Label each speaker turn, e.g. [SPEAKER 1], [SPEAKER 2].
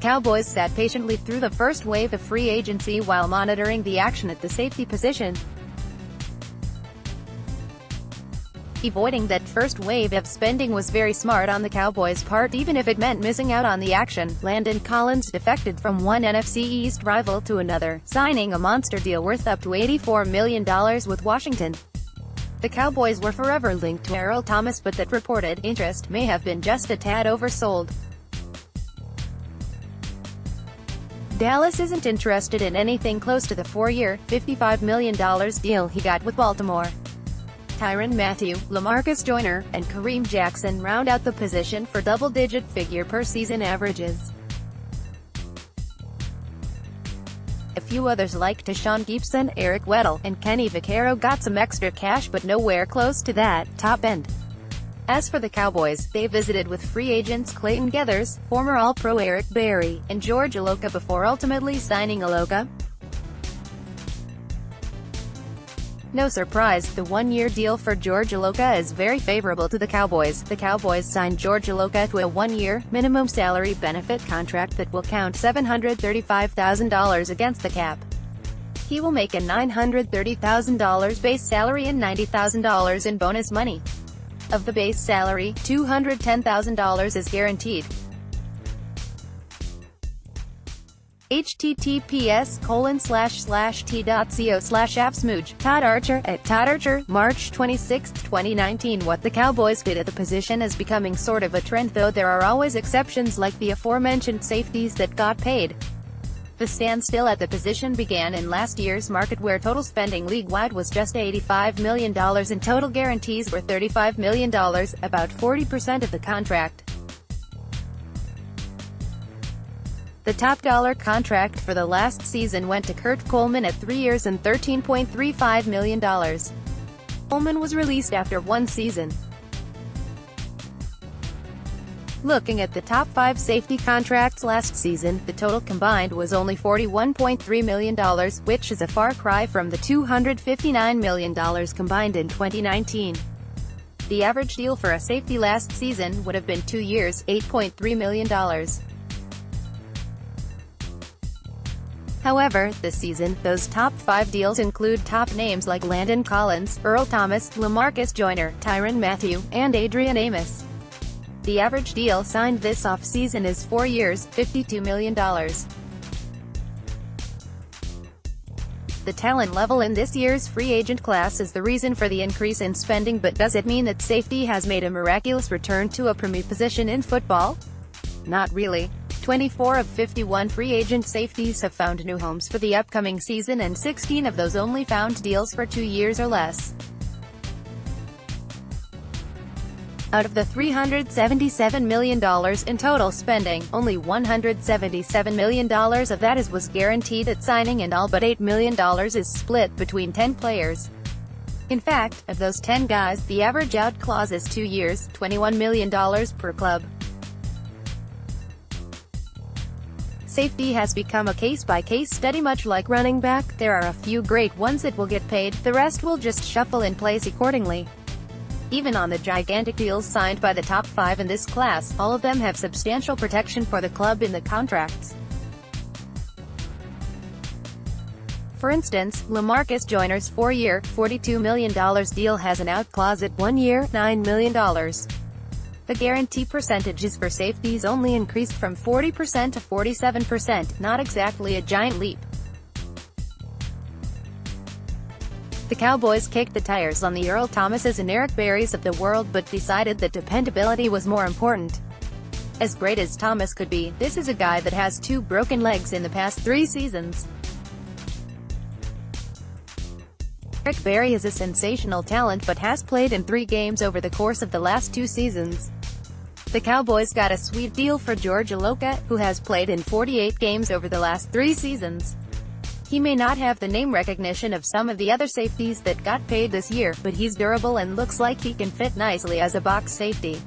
[SPEAKER 1] Cowboys sat patiently through the first wave of free agency while monitoring the action at the safety position. Avoiding that first wave of spending was very smart on the Cowboys' part, even if it meant missing out on the action. Landon Collins defected from one NFC East rival to another, signing a monster deal worth up to $84 million with Washington. The Cowboys were forever linked to Earl Thomas, but that reported interest may have been just a tad oversold. Dallas isn't interested in anything close to the 4-year, $55 million deal he got with Baltimore. Tyrann Mathieu, LaMarcus Joyner, and Kareem Jackson round out the position for double-digit figure per season averages. A few others like Deshaun Gibson, Eric Weddle, and Kenny Vaccaro got some extra cash, but nowhere close to that top end. As for the Cowboys, they visited with free agents Clayton Geathers, former All-Pro Eric Berry, and George Iloka before ultimately signing Iloka. No surprise, the one-year deal for George Iloka is very favorable to the Cowboys. The Cowboys signed George Iloka to a one-year, minimum salary benefit contract that will count $735,000 against the cap. He will make a $930,000 base salary and $90,000 in bonus money. Of the base salary, $210,000 is guaranteed. https://t.co/appsmooch. Todd Archer, at Todd Archer, March 26, 2019. What the Cowboys did at the position is becoming sort of a trend, though there are always exceptions like the aforementioned safeties that got paid. The standstill at the position began in last year's market, where total spending league-wide was just $85 million and total guarantees were $35 million, about 40% of the contract. The top dollar contract for the last season went to Kurt Coleman at 3 years and $13.35 million. Coleman was released after one season. Looking at the top 5 safety contracts last season, the total combined was only $41.3 million, which is a far cry from the $259 million combined in 2019. The average deal for a safety last season would have been 2 years, $8.3 million. However, this season, those top 5 deals include top names like Landon Collins, Earl Thomas, LaMarcus Joyner, Tyrann Mathieu, and Adrian Amos. The average deal signed this offseason is 4 years, $52 million. The talent level in this year's free agent class is the reason for the increase in spending, but does it mean that safety has made a miraculous return to a premier position in football? Not really. 24 of 51 free agent safeties have found new homes for the upcoming season, and 16 of those only found deals for 2 years or less. Out of the $377 million in total spending, only $177 million of that was guaranteed at signing, and all but $8 million is split between 10 players. In fact, of those 10 guys, the average out clause is 2 years, $21 million per club. Safety has become a case-by-case study, much like running back. There are a few great ones that will get paid, the rest will just shuffle in place accordingly. Even on the gigantic deals signed by the top 5 in this class, all of them have substantial protection for the club in the contracts. For instance, LaMarcus Joyner's 4-year, $42 million deal has an out clause at 1 year, $9 million. The guarantee percentages for safeties only increased from 40% to 47%, not exactly a giant leap. The Cowboys kicked the tires on the Earl Thomases and Eric Berrys of the world, but decided that dependability was more important. As great as Thomas could be, this is a guy that has 2 broken legs in the past 3 seasons. Eric Berry is a sensational talent but has played in 3 games over the course of the last 2 seasons. The Cowboys got a sweet deal for George Iloka, who has played in 48 games over the last 3 seasons. He may not have the name recognition of some of the other safeties that got paid this year, but he's durable and looks like he can fit nicely as a box safety.